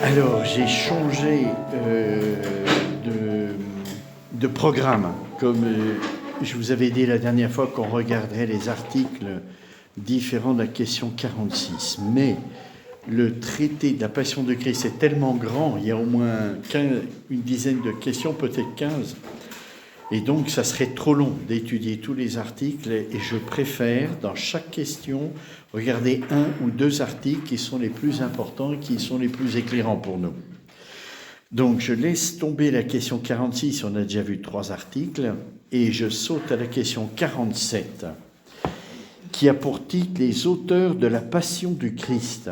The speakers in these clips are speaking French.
Alors, j'ai changé de programme. Comme je vous avais dit la dernière fois qu'on regarderait les articles différents de la question 46. Mais le traité de la Passion de Christ est tellement grand, il y a au moins une dizaine de questions, peut-être 15. Et donc, ça serait trop long d'étudier tous les articles et je préfère, dans chaque question, regarder un ou deux articles qui sont les plus importants et qui sont les plus éclairants pour nous. Donc, je laisse tomber la question 46, on a déjà vu 3 articles, et je saute à la question 47, qui a pour titre « Les auteurs de la Passion du Christ ».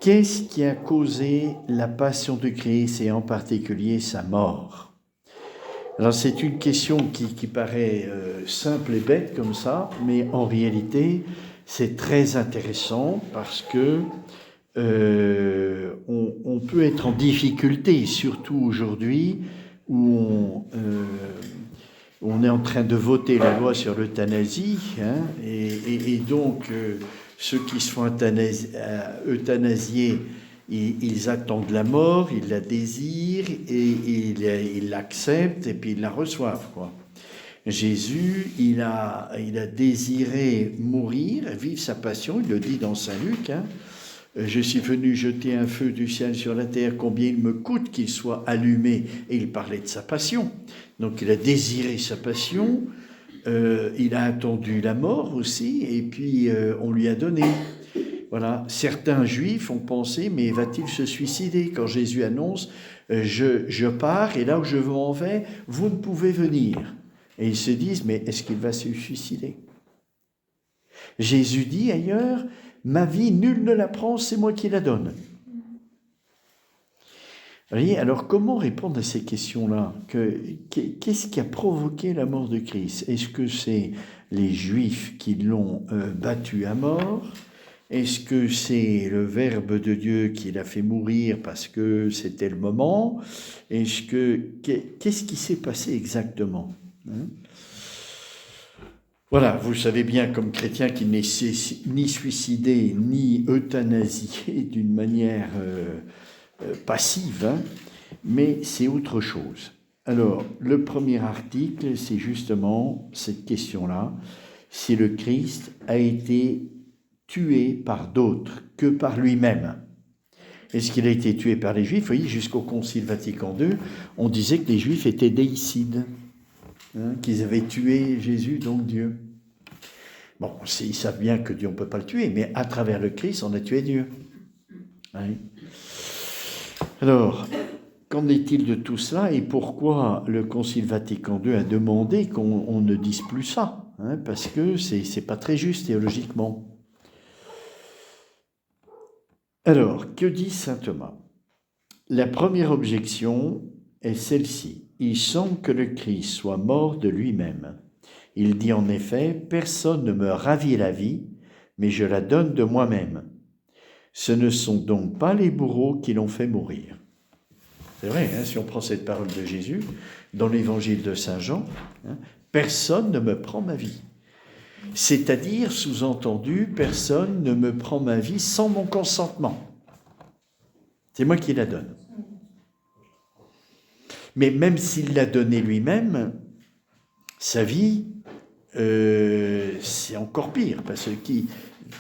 Qu'est-ce qui a causé la Passion du Christ et en particulier sa mort ? Alors c'est une question qui paraît simple et bête comme ça, mais en réalité c'est très intéressant parce que on peut être en difficulté, surtout aujourd'hui où on est en train de voter la loi sur l'euthanasie, hein, et donc ceux qui se font euthanasier, ils attendent la mort, ils la désirent, et ils l'acceptent, et puis ils la reçoivent, quoi. Jésus, il a désiré mourir, vivre sa passion, il le dit dans Saint Luc, hein. Je suis venu jeter un feu du ciel sur la terre, combien il me coûte qu'il soit allumé, et il parlait de sa passion. Donc il a désiré sa passion, il a attendu la mort aussi, et puis on lui a donné. Voilà, certains juifs ont pensé, mais va-t-il se suicider quand Jésus annonce je pars et là où je m'en vais, vous ne pouvez venir. Et ils se disent, mais est-ce qu'il va se suicider ? Jésus dit ailleurs, ma vie, nul ne la prend, c'est moi qui la donne. Vous voyez, alors comment répondre à ces questions-là ? Qu'est-ce qui a provoqué la mort de Christ ? Est-ce que c'est les Juifs qui l'ont battu à mort ? Est-ce que c'est le Verbe de Dieu qui l'a fait mourir parce que c'était le moment ? Qu'est-ce qui s'est passé exactement ? Voilà, vous savez bien comme chrétien qu'il n'est ni suicidé ni euthanasié d'une manière passive, hein, mais c'est autre chose. Alors, le premier article, c'est justement cette question-là, si le Christ a été tué par d'autres que par lui-même. Est-ce qu'il a été tué par les Juifs ? Vous voyez, jusqu'au Concile Vatican II, on disait que les Juifs étaient déicides, hein, qu'ils avaient tué Jésus, donc Dieu. Bon, ils savent bien que Dieu, on ne peut pas le tuer, mais à travers le Christ, on a tué Dieu. Oui. Alors, qu'en est-il de tout cela et pourquoi le Concile Vatican II a demandé qu'on ne dise plus ça, hein, parce que c'est pas très juste théologiquement. Alors, que dit saint Thomas ? La première objection est celle-ci. Il semble que le Christ soit mort de lui-même. Il dit en effet, personne ne me ravit la vie, mais je la donne de moi-même. Ce ne sont donc pas les bourreaux qui l'ont fait mourir. C'est vrai, hein, si on prend cette parole de Jésus, dans l'évangile de Saint Jean, hein, personne ne me prend ma vie. C'est-à-dire, sous-entendu, personne ne me prend ma vie sans mon consentement. C'est moi qui la donne. Mais même s'il l'a donnée lui-même, sa vie, c'est encore pire. Parce que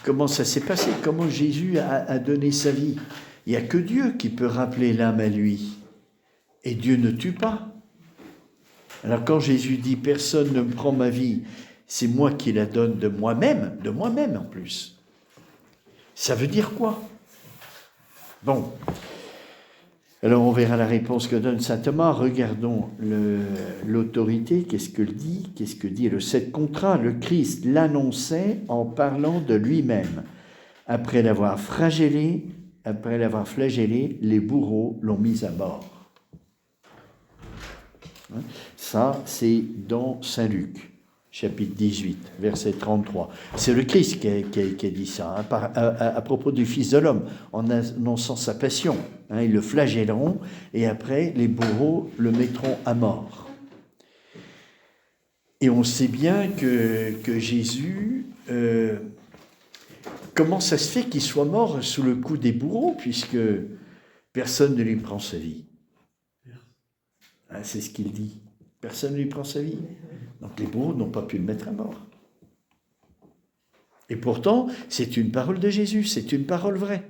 comment ça s'est passé ? Comment Jésus a donné sa vie ? Il n'y a que Dieu qui peut rappeler l'âme à lui. Et Dieu ne tue pas. Alors quand Jésus dit « personne ne me prend ma vie », c'est moi qui la donne de moi-même en plus. Ça veut dire quoi ? Bon, alors on verra la réponse que donne saint Thomas. Regardons l'autorité, qu'est-ce que dit le 7 contrat ? Le Christ l'annonçait en parlant de lui-même. Après l'avoir flagellé, les bourreaux l'ont mis à mort. Ça, c'est dans Saint Luc, chapitre 18, verset 33. C'est le Christ qui a dit ça, hein, à propos du Fils de l'homme, en annonçant sa passion. Hein, ils le flagelleront et après, les bourreaux le mettront à mort. Et on sait bien que Jésus, comment ça se fait qu'il soit mort sous le coup des bourreaux, puisque Personne ne lui prend sa vie. Hein, c'est ce qu'il dit. Personne ne lui prend sa vie. Donc les bourreaux n'ont pas pu le mettre à mort. Et pourtant, c'est une parole de Jésus, c'est une parole vraie.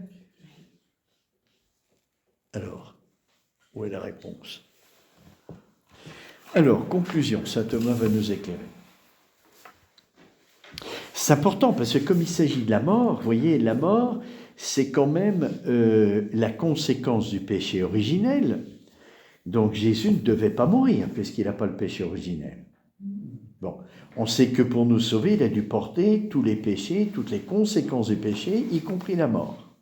Alors, où est la réponse? Alors, conclusion, saint Thomas va nous éclairer. C'est important parce que comme il s'agit de la mort, vous voyez, la mort, c'est quand même la conséquence du péché originel. Donc Jésus ne devait pas mourir puisqu'il n'a pas le péché originel. Bon, on sait que pour nous sauver, il a dû porter tous les péchés, toutes les conséquences du péché, y compris la mort.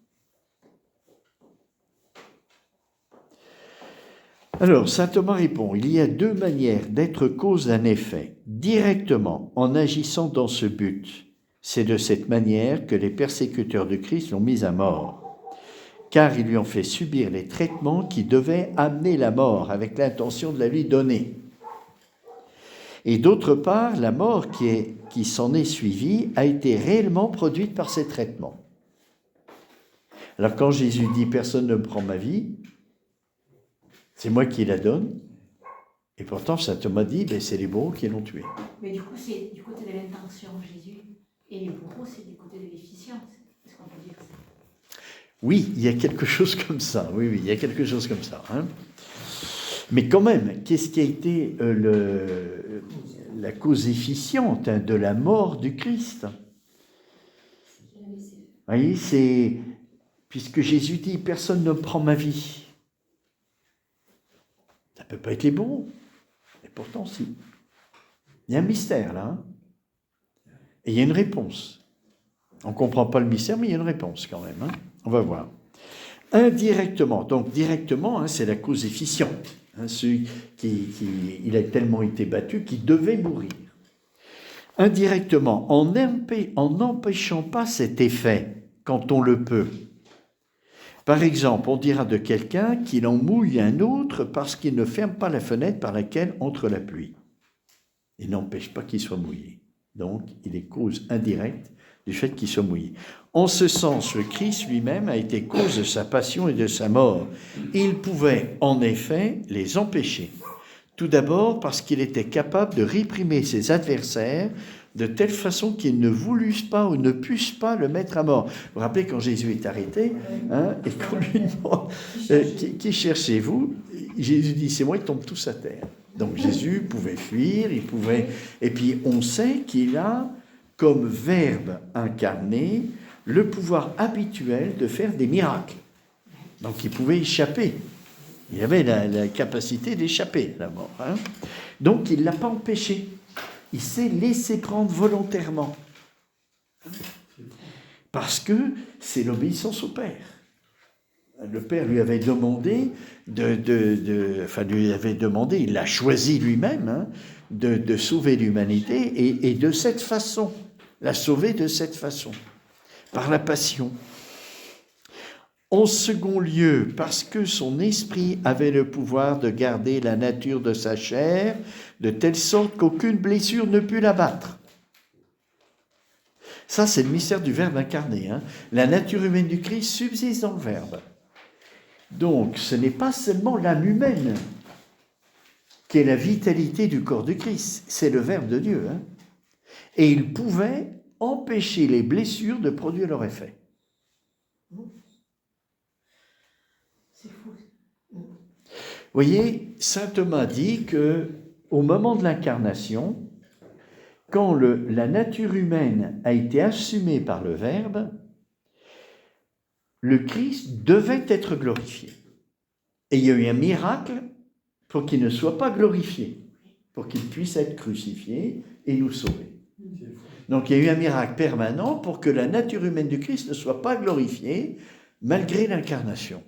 Alors, saint Thomas répond, il y a deux manières d'être cause d'un effet, directement en agissant dans ce but. C'est de cette manière que les persécuteurs de Christ l'ont mis à mort, car ils lui ont fait subir les traitements qui devaient amener la mort, avec l'intention de la lui donner. Et d'autre part, la mort qui s'en est suivie a été réellement produite par ces traitements. Alors quand Jésus dit « personne ne me prend ma vie », c'est moi qui la donne. Et pourtant, saint Thomas dit « c'est les bourreaux qui l'ont tué ». Mais du coup, c'est du côté de l'intention, Jésus. Et les bourreaux, c'est du côté de l'efficience. Est-ce qu'on peut dire ça? Oui, il y a quelque chose comme ça. Oui, il y a quelque chose comme ça. Hein. Mais quand même, qu'est-ce qui a été la cause efficiente de la mort du Christ? Vous voyez, c'est... Puisque Jésus dit « personne ne prend ma vie ». Ça ne peut pas être les bourreaux. Et pourtant, si. Il y a un mystère, là. Hein. Et il y a une réponse. On ne comprend pas le mystère, mais il y a une réponse quand même. Hein. On va voir. Indirectement. Donc, directement, hein, c'est la cause efficiente. Hein, celui il a tellement été battu qu'il devait mourir. Indirectement, en n'empêchant pas cet effet, quand on le peut. Par exemple, on dira de quelqu'un qu'il en mouille un autre parce qu'il ne ferme pas la fenêtre par laquelle entre la pluie. Il n'empêche pas qu'il soit mouillé. Donc, il est cause indirecte du fait qu'il soit mouillé. En ce sens, le Christ lui-même a été cause de sa passion et de sa mort. Il pouvait, en effet, les empêcher. Tout d'abord parce qu'il était capable de réprimer ses adversaires de telle façon qu'ils ne voulussent pas ou ne puissent pas le mettre à mort. Vous vous rappelez quand Jésus est arrêté, hein, et qu'on lui demande « Qui cherchez-vous » Jésus dit « C'est moi, ils tombent tous à terre ». Donc Jésus pouvait fuir, il pouvait... Et puis on sait qu'il a, comme Verbe incarné, le pouvoir habituel de faire des miracles. Donc il pouvait échapper. Il avait la capacité d'échapper à la mort. Hein. Donc il ne l'a pas empêché. Il s'est laissé prendre volontairement. Parce que c'est l'obéissance au Père. Le Père lui avait demandé, il l'a choisi lui-même, hein, de sauver l'humanité et de cette façon, la sauver de cette façon, par la passion. En second lieu, parce que son esprit avait le pouvoir de garder la nature de sa chair, de telle sorte qu'aucune blessure ne put l'abattre. Ça, c'est le mystère du Verbe incarné. Hein. La nature humaine du Christ subsiste dans le Verbe. Donc, ce n'est pas seulement l'âme humaine qui est la vitalité du corps du Christ, c'est le Verbe de Dieu. Hein. Et il pouvait empêcher les blessures de produire leur effet. C'est fou. Vous voyez, saint Thomas dit qu'au moment de l'incarnation, quand la nature humaine a été assumée par le Verbe, le Christ devait être glorifié. Et il y a eu un miracle pour qu'il ne soit pas glorifié, pour qu'il puisse être crucifié et nous sauver. Donc il y a eu un miracle permanent pour que la nature humaine du Christ ne soit pas glorifiée malgré l'incarnation.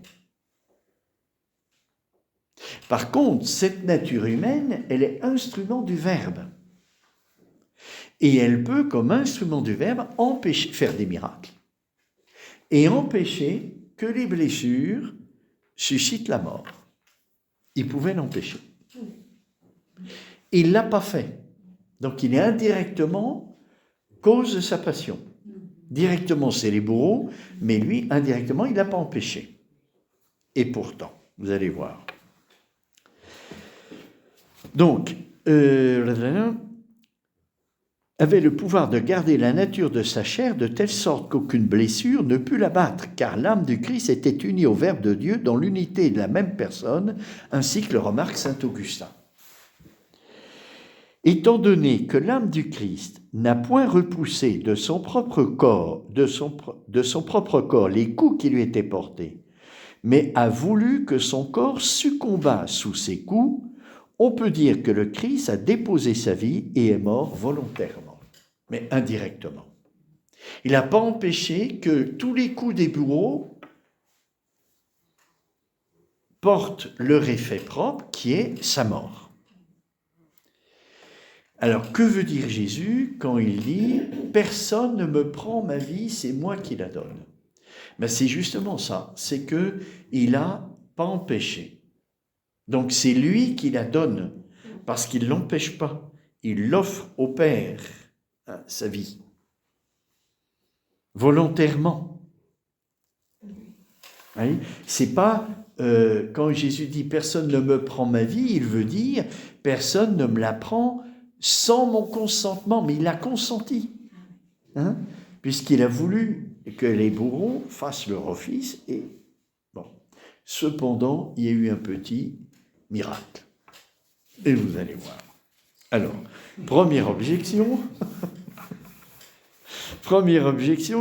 Par contre, cette nature humaine, elle est instrument du Verbe. Et elle peut, comme instrument du Verbe, faire des miracles. Et empêcher que les blessures suscitent la mort. Il pouvait l'empêcher. Il ne l'a pas fait. Donc il est indirectement cause de sa passion. Directement, c'est les bourreaux, mais lui, indirectement, il ne l'a pas empêché. Et pourtant, vous allez voir. Donc, avait le pouvoir de garder la nature de sa chair de telle sorte qu'aucune blessure ne put l'abattre, car l'âme du Christ était unie au Verbe de Dieu dans l'unité de la même personne, ainsi que le remarque saint Augustin. Étant donné que l'âme du Christ n'a point repoussé de son propre corps, les coups qui lui étaient portés, mais a voulu que son corps succombât sous ses coups, on peut dire que le Christ a déposé sa vie et est mort volontairement, mais indirectement. Il n'a pas empêché que tous les coups des bourreaux portent leur effet propre, qui est sa mort. Alors, que veut dire Jésus quand il dit « Personne ne me prend ma vie, c'est moi qui la donne ». Ben, c'est justement ça, c'est qu'il n'a pas empêché. Donc c'est lui qui la donne, parce qu'il ne l'empêche pas. Il l'offre au Père, sa vie, volontairement. Oui. C'est pas, quand Jésus dit « personne ne me prend ma vie », il veut dire « personne ne me la prend sans mon consentement », mais il a consenti, puisqu'il a voulu que les bourreaux fassent leur office. Et bon, cependant, il y a eu un petit miracle. Et vous allez voir. Alors, première objection,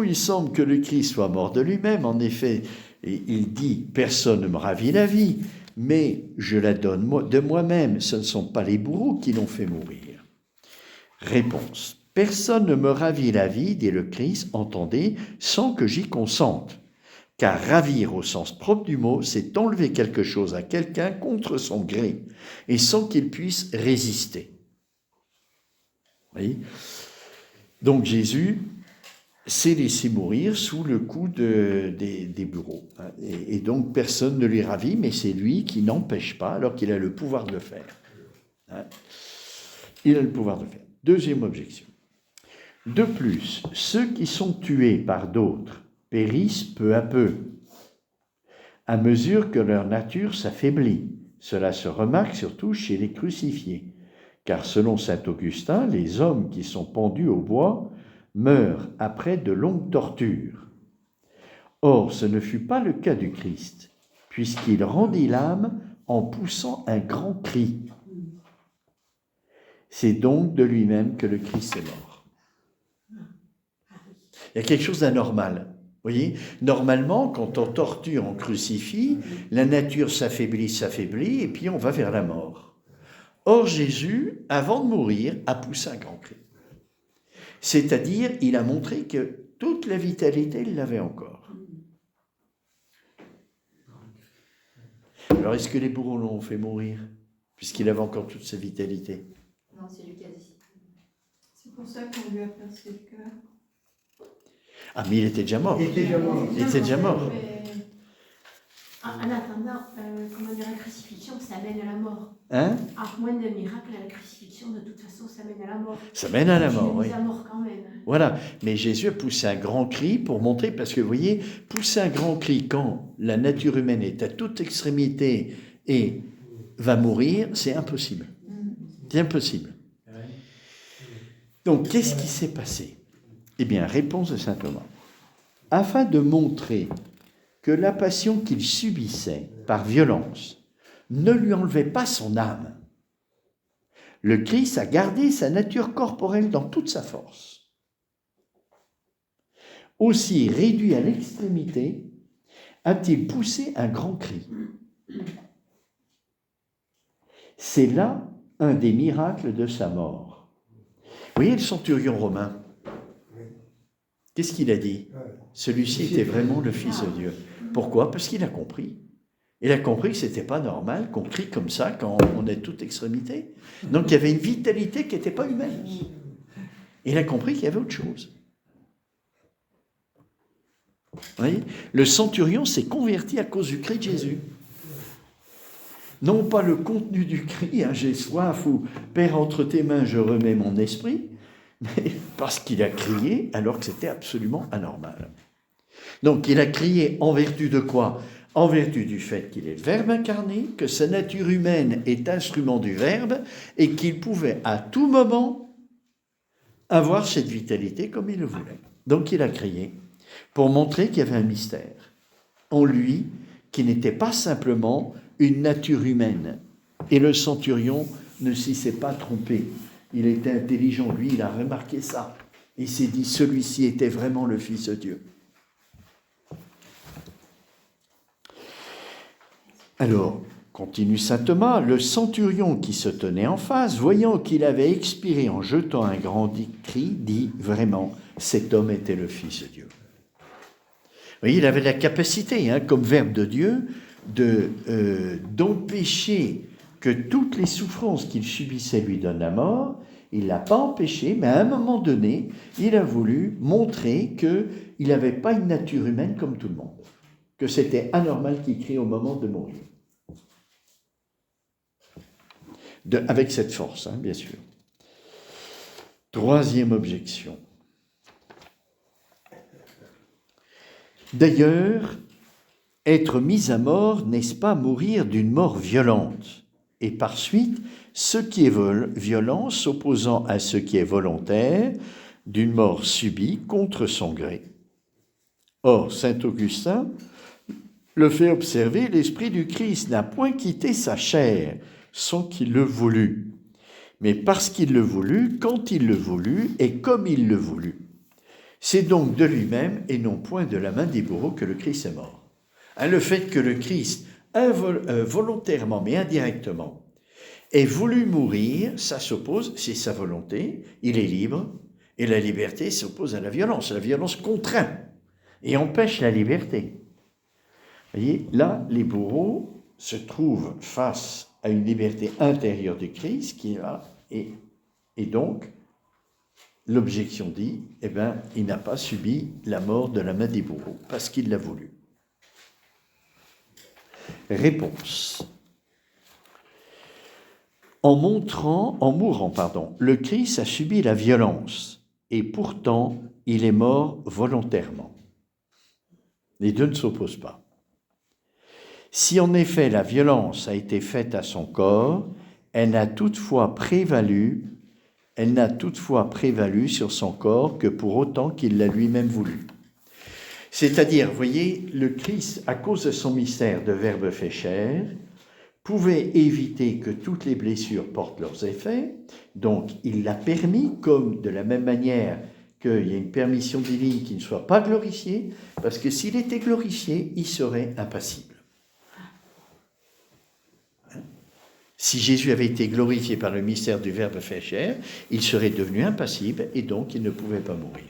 il semble que le Christ soit mort de lui-même. En effet, il dit « personne ne me ravit la vie, mais je la donne de moi-même. Ce ne sont pas les bourreaux qui l'ont fait mourir. » Réponse. Personne ne me ravit la vie, dit le Christ, entendez, sans que j'y consente. Car ravir au sens propre du mot, c'est enlever quelque chose à quelqu'un contre son gré et sans qu'il puisse résister. Vous voyez ? Donc Jésus s'est laissé mourir sous le coup des bourreaux. Et donc personne ne lui ravit, mais c'est lui qui n'empêche pas, alors qu'il a le pouvoir de le faire. Il a le pouvoir de le faire. Deuxième objection. De plus, ceux qui sont tués par d'autres périssent peu à peu, à mesure que leur nature s'affaiblit. Cela se remarque surtout chez les crucifiés, car selon saint Augustin, les hommes qui sont pendus au bois meurent après de longues tortures. Or, ce ne fut pas le cas du Christ, puisqu'il rendit l'âme en poussant un grand cri. C'est donc de lui-même que le Christ est mort. Il y a quelque chose d'anormal. Vous voyez, normalement, quand on torture, on crucifie, la nature s'affaiblit, et puis on va vers la mort. Or, Jésus, avant de mourir, a poussé un grand cri. C'est-à-dire, il a montré que toute la vitalité, il l'avait encore. Alors, est-ce que les bourreaux l'ont fait mourir, puisqu'il avait encore toute sa vitalité? Non, c'est lui qui a décidé. C'est pour ça qu'on lui a percé le cœur. Ah, mais il était déjà mort. Il était déjà mort. En attendant, comment dire, la crucifixion, ça mène à la mort. Hein? À moins d'un miracle, la crucifixion, de toute façon, ça mène à la mort. Ça mène à la mort, oui. À mort quand même. Voilà. Mais Jésus a poussé un grand cri pour montrer, parce que vous voyez, pousser un grand cri quand la nature humaine est à toute extrémité et va mourir, c'est impossible. C'est impossible. Donc, qu'est-ce qui s'est passé? Eh bien, réponse de saint Thomas. Afin de montrer que la passion qu'il subissait par violence ne lui enlevait pas son âme, le Christ a gardé sa nature corporelle dans toute sa force. Aussi réduit à l'extrémité, a-t-il poussé un grand cri. C'est là un des miracles de sa mort. Vous voyez le centurion romain? Qu'est-ce qu'il a dit? Celui-ci était vraiment le Fils de Dieu. Pourquoi? Parce qu'il a compris. Il a compris que ce n'était pas normal qu'on crie comme ça quand on est toute extrémité. Donc il y avait une vitalité qui n'était pas humaine. Il a compris qu'il y avait autre chose. Vous voyez? Le centurion s'est converti à cause du cri de Jésus. Non pas le contenu du cri, j'ai soif, ou Père, entre tes mains, je remets mon esprit, mais parce qu'il a crié alors que c'était absolument anormal. Donc il a crié en vertu de quoi? en vertu du fait qu'il est le Verbe incarné, que sa nature humaine est instrument du Verbe, et qu'il pouvait à tout moment avoir cette vitalité comme il le voulait. Donc il a créé pour montrer qu'il y avait un mystère en lui qui n'était pas simplement une nature humaine. Et le centurion ne s'y s'est pas trompé. Il était intelligent, lui, il a remarqué ça. Il s'est dit, celui-ci était vraiment le Fils de Dieu. Alors, continue saint Thomas, le centurion qui se tenait en face, voyant qu'il avait expiré en jetant un grand cri, dit vraiment, cet homme était le Fils de Dieu. Vous voyez, il avait la capacité, comme Verbe de Dieu, d'empêcher que toutes les souffrances qu'il subissait lui donnent la mort. Il ne l'a pas empêché, mais à un moment donné, il a voulu montrer qu'il n'avait pas une nature humaine comme tout le monde, que c'était anormal qu'il crie au moment de mourir. Avec cette force, bien sûr. Troisième objection. D'ailleurs, être mis à mort, n'est-ce pas mourir d'une mort violente? Et par suite, ce qui est violent s'opposant à ce qui est volontaire, d'une mort subie contre son gré. Or, saint Augustin le fait observer, l'esprit du Christ n'a point quitté sa chair sans qu'il le voulût, mais parce qu'il le voulut, quand il le voulut et comme il le voulut. C'est donc de lui-même et non point de la main des bourreaux que le Christ est mort. Le fait que le Christ, volontairement mais indirectement, ait voulu mourir, ça s'oppose, c'est sa volonté, il est libre, et la liberté s'oppose à la violence. La violence contraint et empêche la liberté. Vous voyez, là, les bourreaux se trouvent face à une liberté intérieure du Christ qui est là, et donc, l'objection dit, il n'a pas subi la mort de la main des bourreaux, parce qu'il l'a voulu. Réponse. En mourant, le Christ a subi la violence, et pourtant, il est mort volontairement. Les deux ne s'opposent pas. Si en effet la violence a été faite à son corps, elle n'a toutefois prévalu sur son corps que pour autant qu'il l'a lui-même voulu. C'est-à-dire, vous voyez, le Christ, à cause de son mystère de Verbe fait chair, pouvait éviter que toutes les blessures portent leurs effets, donc il l'a permis, comme de la même manière qu'il y a une permission divine qui ne soit pas glorifiée, parce que s'il était glorifié, il serait impassible. Si Jésus avait été glorifié par le mystère du Verbe fait chair, il serait devenu impassible et donc il ne pouvait pas mourir.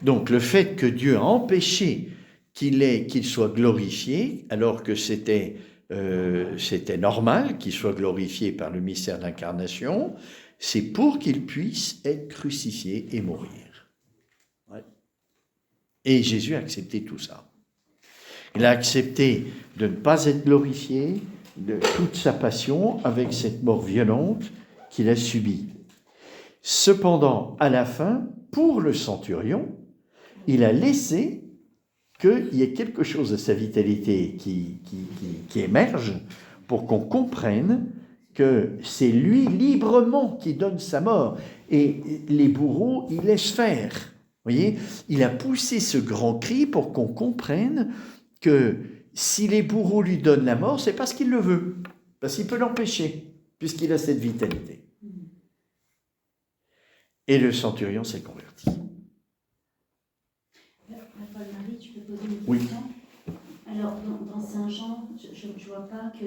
Donc le fait que Dieu a empêché qu'il soit glorifié, alors que c'était normal qu'il soit glorifié par le mystère d'incarnation, c'est pour qu'il puisse être crucifié et mourir. Ouais. Et Jésus a accepté tout ça. Il a accepté de ne pas être glorifié, de toute sa passion avec cette mort violente qu'il a subie. Cependant, à la fin, pour le centurion, il a laissé qu'il y ait quelque chose de sa vitalité qui émerge pour qu'on comprenne que c'est lui librement qui donne sa mort. Et les bourreaux, ils laissent faire. Vous voyez, il a poussé ce grand cri pour qu'on comprenne que si les bourreaux lui donnent la mort, c'est parce qu'il le veut, parce qu'il peut l'empêcher, puisqu'il a cette vitalité. Et le centurion s'est converti. Paul-Marie, tu peux poser une Oui. question? Alors, dans Saint Jean, je ne vois pas que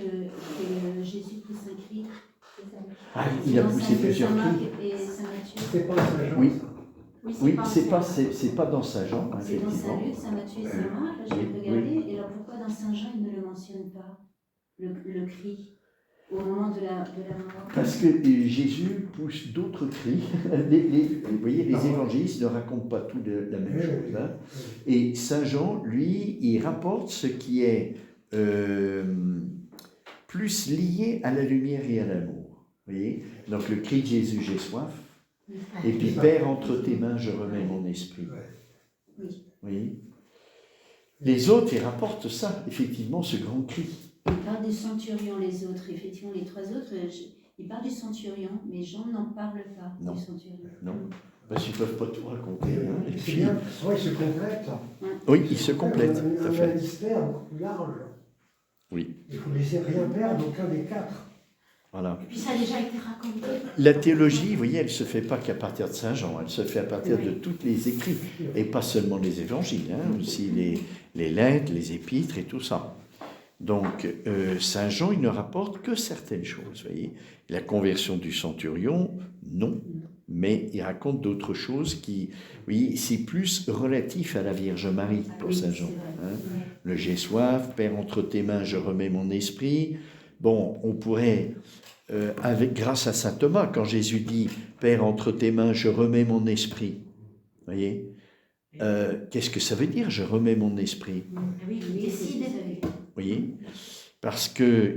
Jésus pousse un cri. Il a poussé plusieurs cris. Et Saint Matthieu. C'est pas Saint Jean. Oui. Oui, C'est pas dans Saint Jean, c'est dans effectivement. Saint Luc, Saint Matthieu et Saint Marc. Là, j'ai regardé. Et alors, pourquoi dans Saint Jean, il ne le mentionne pas, le cri, au moment de la mort? Parce que Jésus pousse d'autres cris. Vous voyez, les évangélistes ne racontent pas tout la même chose. Et Saint Jean, lui, il rapporte ce qui est plus lié à la lumière et à l'amour. Vous voyez? Donc le cri de Jésus, j'ai soif. Et puis, Père, entre tes mains, je remets mon esprit. Oui. Oui. Les autres, ils rapportent ça, effectivement, ce grand cri. Ils parlent du centurion, les autres. Effectivement, les trois autres, ils parlent du centurion, mais Jean n'en parle pas Non. du centurion. Non, parce qu'ils ne peuvent pas tout raconter. Hein. Et C'est puis, bien. Oui, ils se complètent. oui, ils se complètent, tout à Un fait. ministère beaucoup plus large. Oui, Il faut laisser rien perdre aucun des quatre. voilà. Et puis ça a déjà été raconté. La théologie, vous voyez, elle ne se fait pas qu'à partir de Saint Jean, elle se fait à partir de tous les écrits, et pas seulement les évangiles, hein, aussi les lettres, les épîtres et tout ça. Donc, Saint Jean, il ne rapporte que certaines choses, vous voyez. La conversion du centurion, non, mais il raconte d'autres choses qui, oui, c'est plus relatif à la Vierge Marie pour Saint Jean. Hein. Le j'ai soif, Père, entre tes mains, je remets mon esprit. Bon, on pourrait, grâce à saint Thomas, quand Jésus dit Père, entre tes mains, je remets mon esprit, vous voyez, qu'est-ce que ça veut dire, je remets mon esprit? Oui, il décide. Vous voyez, parce que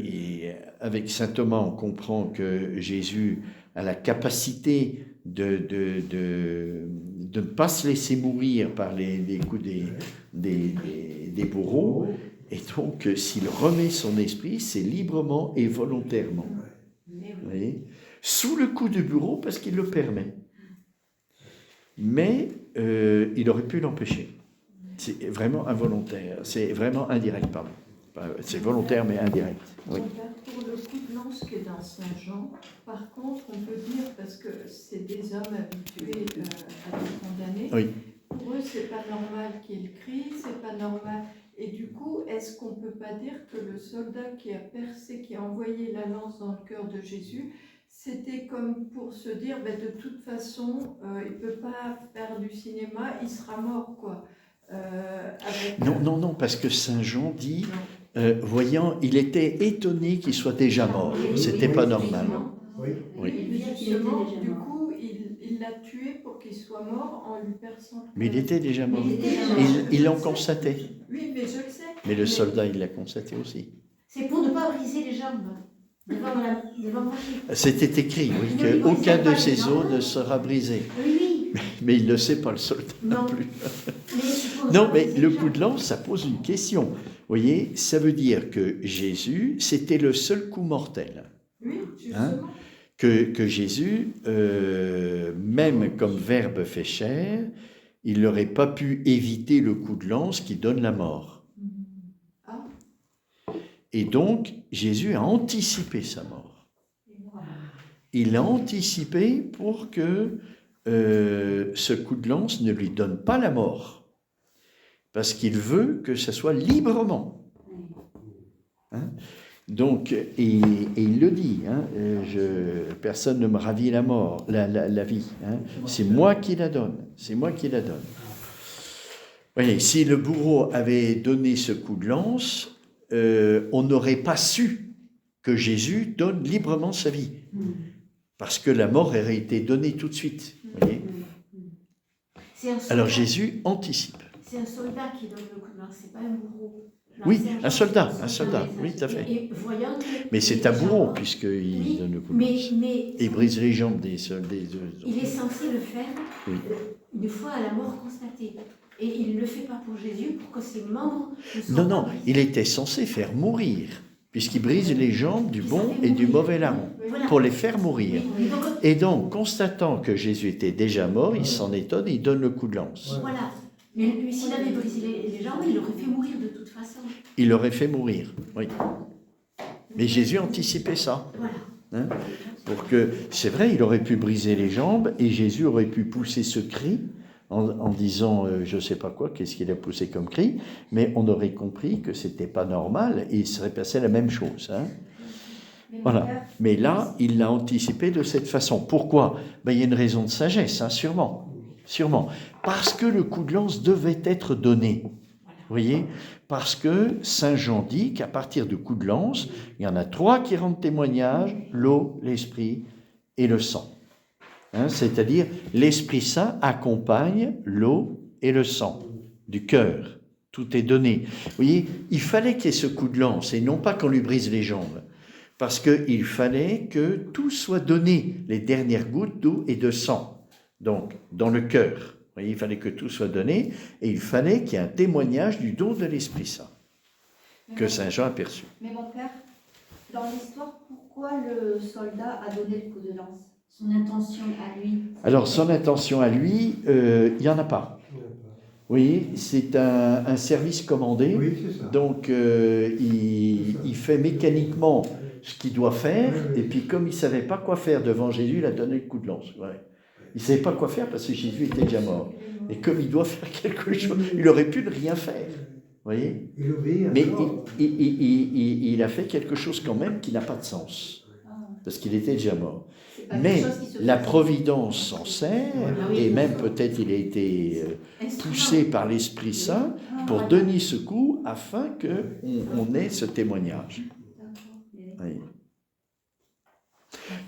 avec saint Thomas, on comprend que Jésus a la capacité de ne pas se laisser mourir par les coups des bourreaux, et donc s'il remet son esprit, c'est librement et volontairement. Vous voyez, sous le coup du bourreau parce qu'il le permet. Mais il aurait pu l'empêcher. C'est vraiment involontaire, c'est vraiment indirect, pardon. C'est volontaire mais indirect. Oui. Pour le coup de lance qui est dans Saint-Jean, par contre, on peut dire, parce que c'est des hommes habitués à être condamnés, Oui. pour eux, c'est pas normal qu'ils crient, c'est pas normal. Et du coup, est-ce qu'on peut pas dire que le soldat qui a percé, qui a envoyé la lance dans le cœur de Jésus, c'était comme pour se dire, ben, de toute façon, il peut pas faire du cinéma, il sera mort, quoi. Non, parce que Saint Jean dit, voyant, il était étonné qu'il soit déjà mort. C'était pas normal. Oui. Oui. Justement, du coup, il l'a tué pour qu'il soit mort en lui perçant. Mais il était déjà mort. Mais il était déjà mort. Il l'en constatait. Oui, mais je le sais. Mais le soldat, il l'a constaté aussi. C'est pour ne pas briser les jambes devant Marie. C'était écrit, oui, Oui, qu'aucun c'est de pas ses les os jambes. ne sera brisé. Oui, Mais il ne le sait pas, le soldat non Non. plus. oui. Non, mais le coup de lance, ça pose une question. Vous voyez, ça veut dire que Jésus, c'était le seul coup mortel. Oui, justement. Hein, que Jésus, même comme Verbe fait chair, il n'aurait pas pu éviter le coup de lance qui donne la mort. Ah. Et donc, Jésus a anticipé sa mort. Il a anticipé pour que ce coup de lance ne lui donne pas la mort. Parce qu'il veut que ça soit librement. Hein? Donc, et il le dit, hein, personne ne me ravit la mort, la vie. Hein, c'est moi qui la donne. C'est moi qui la donne. Voyez, si le bourreau avait donné ce coup de lance, on n'aurait pas su que Jésus donne librement sa vie. Parce que la mort aurait été donnée tout de suite. Voyez. Alors Jésus anticipe. C'est un soldat qui donne le coup de lance, c'est pas un bourreau. Oui, un soldat, oui, tout à fait. Mais c'est un bourreau, puisqu'il donne le coup de lance. Et brise les jambes des soldats. Il est censé le faire Oui. une fois à la mort constatée. Et il ne le fait pas pour Jésus, pour que ses membres ne soient Non, pas il était censé faire mourir, puisqu'il brise les jambes du bon et du mauvais larron, Voilà. pour les faire mourir. Oui, donc, Et donc, constatant que Jésus était déjà mort, il s'en étonne et il donne le coup de lance. voilà. Mais lui, s'il avait brisé les jambes, il l'aurait fait mourir de toute façon. Il l'aurait fait mourir, oui. Mais Jésus anticipait ça. Voilà. Hein, pour que, c'est vrai, il aurait pu briser les jambes et Jésus aurait pu pousser ce cri en disant je ne sais pas quoi, qu'est-ce qu'il a poussé comme cri, mais on aurait compris que c'était pas normal et il serait passé la même chose. Hein. Voilà. Mais là, il l'a anticipé de cette façon. Pourquoi? Ben, il y a une raison de sagesse, hein, sûrement. Sûrement. Parce que le coup de lance devait être donné. Vous voyez? Parce que Saint Jean dit qu'à partir du coup de lance, il y en a 3 qui rendent témoignage, l'eau, l'esprit et le sang. Hein, c'est-à-dire, l'Esprit Saint accompagne l'eau et le sang du cœur. Tout est donné. Vous voyez, il fallait qu'il y ait ce coup de lance et non pas qu'on lui brise les jambes. Parce qu'il fallait que tout soit donné, les dernières gouttes d'eau et de sang. Donc, dans le cœur. voyez, il fallait que tout soit donné, et il fallait qu'il y ait un témoignage du don de l'Esprit Saint que Saint Jean a perçu. Mais mon père, dans l'histoire, pourquoi le soldat a donné le coup de lance? Son intention à lui. Alors, son intention à lui, il n'y en a pas. Vous voyez, c'est un service commandé, Oui, c'est ça. donc il fait mécaniquement ce qu'il doit faire, et puis comme il ne savait pas quoi faire devant Jésus, il a donné le coup de lance. Ouais. Il ne savait pas quoi faire parce que Jésus était déjà mort. Et comme il doit faire quelque chose, il aurait pu ne rien faire. Vous voyez? Il obéit à Mais mort. il a fait quelque chose quand même qui n'a pas de sens, parce qu'il était déjà mort. C'est pas Mais quelque chose qui se la fait. providence s'en sert, et même peut-être il a été poussé par l'Esprit Saint pour donner ce coup afin qu'on ait ce témoignage. Oui.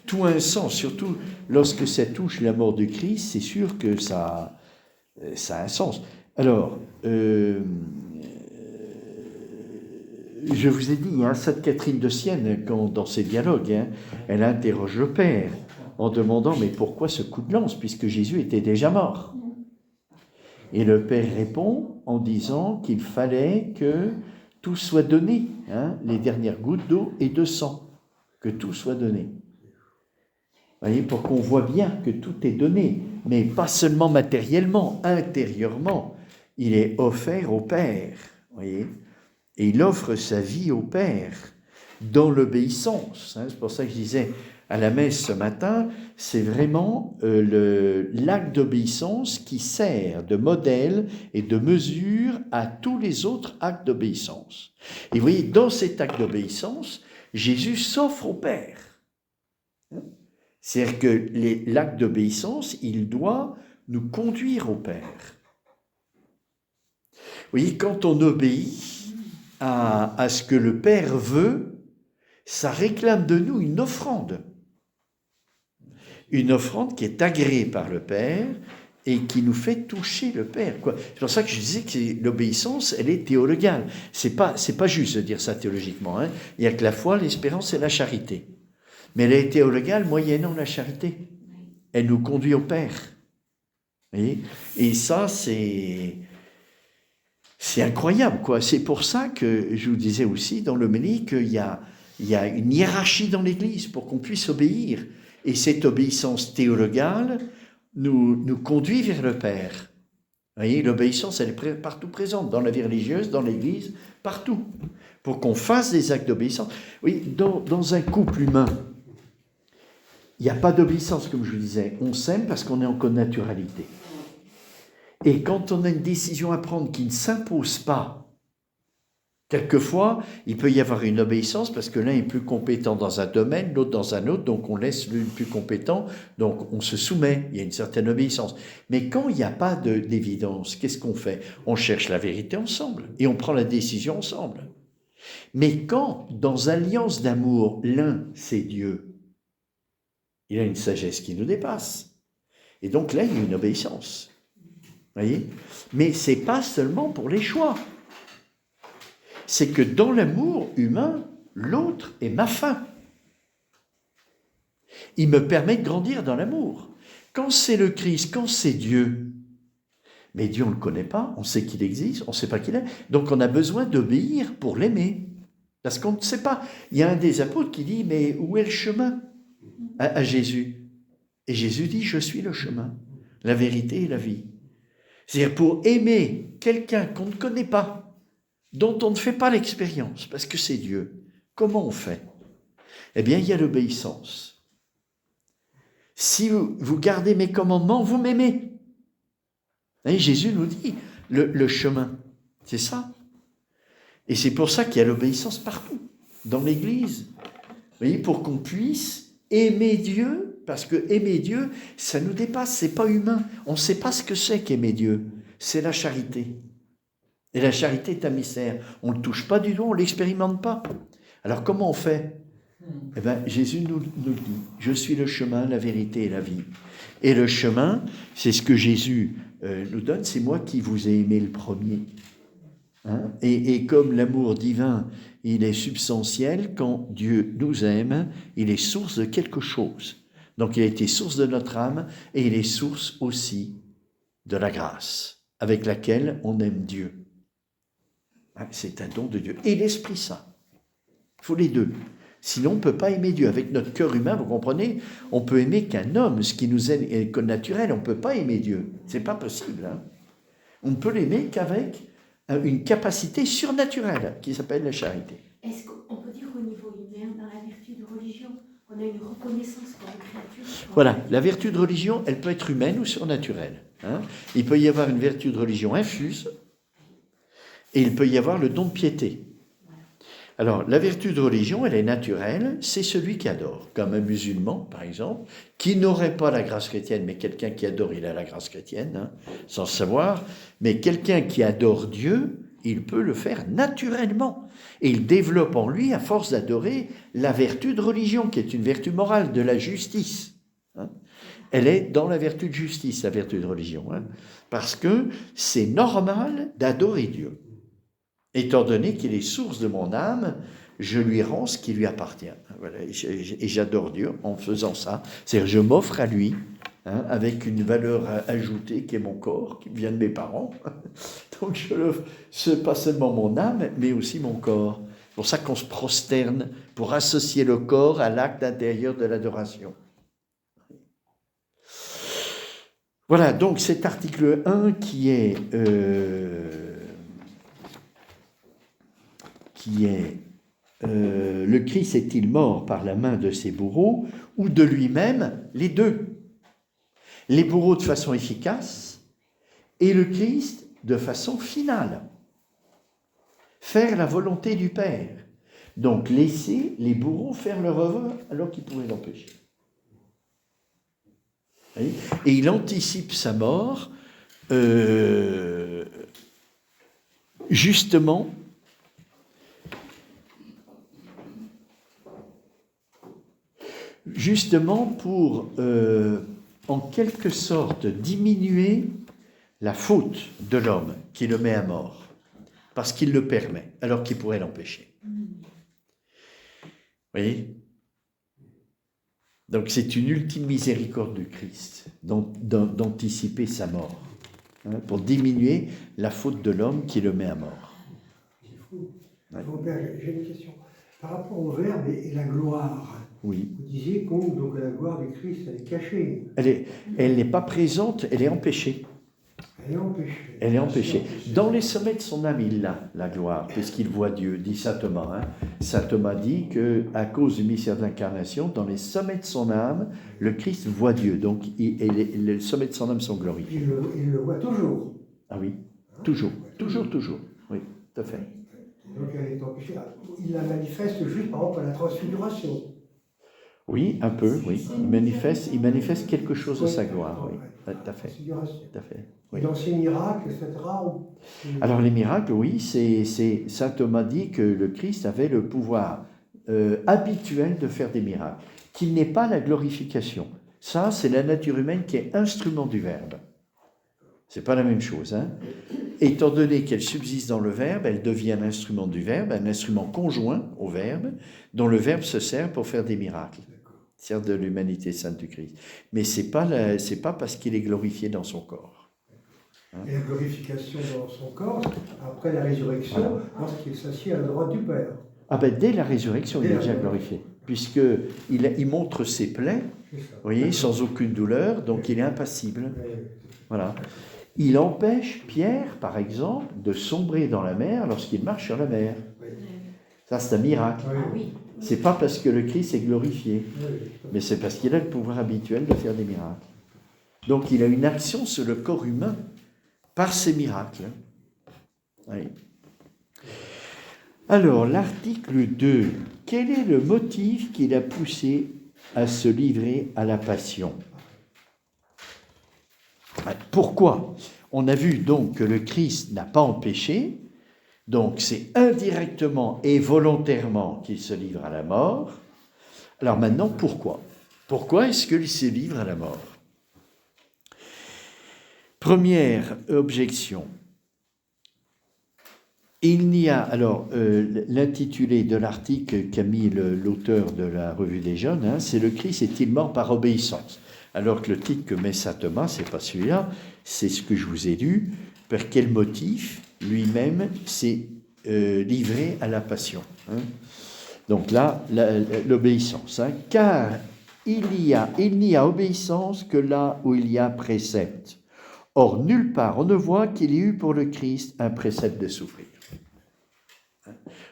Tout a un sens, surtout lorsque ça touche la mort du Christ, c'est sûr que ça a un sens. Alors, je vous ai dit, Sainte Catherine de Sienne, dans ses dialogues, elle interroge le Père en demandant « Mais pourquoi ce coup de lance, puisque Jésus était déjà mort ?» Et le Père répond en disant qu'il fallait que tout soit donné, les dernières gouttes d'eau et de sang, que tout soit donné. Vous voyez, pour qu'on voit bien que tout est donné, mais pas seulement matériellement, intérieurement, il est offert au Père, vous voyez, et il offre sa vie au Père dans l'obéissance. C'est pour ça que je disais à la messe ce matin, c'est vraiment l'acte d'obéissance qui sert de modèle et de mesure à tous les autres actes d'obéissance. Et vous voyez, dans cet acte d'obéissance, Jésus s'offre au Père. C'est-à-dire que l'acte d'obéissance, il doit nous conduire au Père. Vous voyez, quand on obéit à ce que le Père veut, ça réclame de nous une offrande. Une offrande qui est agréée par le Père et qui nous fait toucher le Père. C'est pour ça que je disais que l'obéissance, elle est théologale. C'est pas juste de dire ça théologiquement. Il n'y a que la foi, l'espérance et la charité. Mais elle est théologale moyennant la charité. Elle nous conduit au Père. Vous voyez ? Et ça, c'est incroyable, quoi. C'est pour ça que je vous disais aussi dans l'homélie qu'il y a une hiérarchie dans l'Église pour qu'on puisse obéir. Et cette obéissance théologale nous conduit vers le Père. Vous voyez, l'obéissance, elle est partout présente, dans la vie religieuse, dans l'Église, partout. Pour qu'on fasse des actes d'obéissance. Oui, dans un couple humain, il n'y a pas d'obéissance, comme je vous disais. On s'aime parce qu'on est en connaturalité. Et quand on a une décision à prendre qui ne s'impose pas, quelquefois, il peut y avoir une obéissance parce que l'un est plus compétent dans un domaine, l'autre dans un autre, donc on laisse le plus compétent, donc on se soumet, il y a une certaine obéissance. Mais quand il n'y a pas d'évidence, qu'est-ce qu'on fait? On cherche la vérité ensemble et on prend la décision ensemble. Mais quand, dans alliance d'amour, l'un, c'est Dieu, il a une sagesse qui nous dépasse. Et donc là, il y a une obéissance. Voyez ? Mais ce n'est pas seulement pour les choix. C'est que dans l'amour humain, l'autre est ma fin. Il me permet de grandir dans l'amour. Quand c'est le Christ, quand c'est Dieu, mais Dieu on ne le connaît pas, on sait qu'il existe, on ne sait pas qu'il est, donc on a besoin d'obéir pour l'aimer. Parce qu'on ne sait pas. Il y a un des apôtres qui dit, mais où est le chemin à Jésus? Et Jésus dit, je suis le chemin, la vérité et la vie. C'est-à-dire pour aimer quelqu'un qu'on ne connaît pas, dont on ne fait pas l'expérience, parce que c'est Dieu, comment on fait? Eh bien, il y a l'obéissance. Si vous gardez mes commandements, vous m'aimez. Et Jésus nous dit le chemin, c'est ça. Et c'est pour ça qu'il y a l'obéissance partout, dans l'Église. Vous voyez, pour qu'on puisse aimer Dieu, parce que aimer Dieu, ça nous dépasse, c'est pas humain. On ne sait pas ce que c'est qu'aimer Dieu. C'est la charité. Et la charité est un mystère. On ne le touche pas du doigt, on ne l'expérimente pas. Alors comment on fait? Eh bien, Jésus nous le dit. Je suis le chemin, la vérité et la vie. Et le chemin, c'est ce que Jésus nous donne, c'est moi qui vous ai aimé le premier. Et comme l'amour divin, il est substantiel, quand Dieu nous aime, il est source de quelque chose. Donc il a été source de notre âme et il est source aussi de la grâce avec laquelle on aime Dieu. C'est un don de Dieu. Et l'Esprit Saint. Il faut les deux. Sinon, on ne peut pas aimer Dieu. Avec notre cœur humain, vous comprenez, on peut aimer qu'un homme, ce qui nous est naturel, on ne peut pas aimer Dieu. Ce n'est pas possible. On ne peut l'aimer qu'avec une capacité surnaturelle qui s'appelle la charité. Est-ce qu'on peut dire au niveau humain, dans la vertu de religion, on a une reconnaissance comme créature? Voilà, la vertu de religion, elle peut être humaine ou surnaturelle. Il peut y avoir une vertu de religion infuse et il peut y avoir le don de piété. Alors, la vertu de religion, elle est naturelle, c'est celui qui adore, comme un musulman, par exemple, qui n'aurait pas la grâce chrétienne, mais quelqu'un qui adore, il a la grâce chrétienne, sans savoir, mais quelqu'un qui adore Dieu, il peut le faire naturellement. Et il développe en lui, à force d'adorer, la vertu de religion, qui est une vertu morale, de la justice. Elle est dans la vertu de justice, la vertu de religion, parce que c'est normal d'adorer Dieu. Étant donné qu'il est source de mon âme, je lui rends ce qui lui appartient. Voilà, et j'adore Dieu en faisant ça. C'est-à-dire, je m'offre à lui, avec une valeur ajoutée qui est mon corps, qui vient de mes parents. Donc, je l'offre, c'est pas seulement mon âme, mais aussi mon corps. C'est pour ça qu'on se prosterne, pour associer le corps à l'acte intérieur de l'adoration. Voilà, donc cet article 1 qui est le Christ est-il mort par la main de ses bourreaux ou de lui-même? Les deux. Les bourreaux de façon efficace et le Christ de façon finale. Faire la volonté du Père. Donc laisser les bourreaux faire leur œuvre alors qu'ils pourraient l'empêcher. Et il anticipe sa mort justement pour, en quelque sorte, diminuer la faute de l'homme qui le met à mort, parce qu'il le permet, alors qu'il pourrait l'empêcher. Vous voyez ? Donc c'est une ultime miséricorde du Christ, d'anticiper sa mort, pour diminuer la faute de l'homme qui le met à mort. C'est fou. Mon père, j'ai une question. Par rapport au Verbe et la gloire, Oui. vous disiez que la gloire du Christ, elle est cachée. Elle n'est pas présente, elle est empêchée. Elle est empêchée. Elle est empêchée. Dans les sommets de son âme, il l'a, la gloire, puisqu'il voit Dieu, dit saint Thomas. Saint Thomas dit qu'à cause du mystère de l'incarnation, dans les sommets de son âme, le Christ voit Dieu. Donc, les sommets de son âme sont glorifiés. Il le voit toujours. Ah oui, toujours. Oui, tout à fait. Donc elle est empêchée. Il la manifeste juste, par exemple, à la transfiguration. Oui, un peu, oui. Il manifeste quelque chose de sa gloire, oui. Tout à fait. Tout à fait. Oui. Et dans ces miracles, etc. Alors les miracles, oui, saint Thomas dit que le Christ avait le pouvoir habituel de faire des miracles, qu'il n'est pas la glorification. Ça, c'est la nature humaine qui est instrument du Verbe. C'est pas la même chose. Étant donné qu'elle subsiste dans le Verbe, elle devient un instrument du Verbe, un instrument conjoint au Verbe, dont le Verbe se sert pour faire des miracles. Sert de l'humanité sainte du Christ. Mais c'est pas parce qu'il est glorifié dans son corps. Et la glorification dans son corps, après la résurrection, voilà. Lorsqu'il s'assied à la droite du Père. Ah ben dès la résurrection, il est déjà glorifié, puisqu'il montre ses plaies, vous voyez, sans aucune douleur, donc il est impassible. Voilà. Il empêche Pierre, par exemple, de sombrer dans la mer lorsqu'il marche sur la mer. Ça, c'est un miracle. C'est pas parce que le Christ est glorifié, mais c'est parce qu'il a le pouvoir habituel de faire des miracles. Donc il a une action sur le corps humain par ces miracles. Oui. Alors, l'article 2. Quel est le motif qui l'a poussé à se livrer à la passion? Pourquoi? On a vu donc que le Christ n'a pas empêché, donc c'est indirectement et volontairement qu'il se livre à la mort. Alors maintenant, pourquoi? Pourquoi est-ce qu'il se livre à la mort? Première objection. Il n'y a, alors, l'intitulé de l'article qu'a mis l'auteur de la Revue des Jeunes, c'est « Le Christ est-il mort par obéissance ?» Alors que le titre que met saint Thomas, c'est pas celui-là, c'est ce que je vous ai lu. Par quel motif lui-même s'est livré à la passion. Hein. Donc là, l'obéissance. Hein. Car il n'y a obéissance que là où il y a précepte. Or, nulle part on ne voit qu'il y ait eu pour le Christ un précepte de souffrir.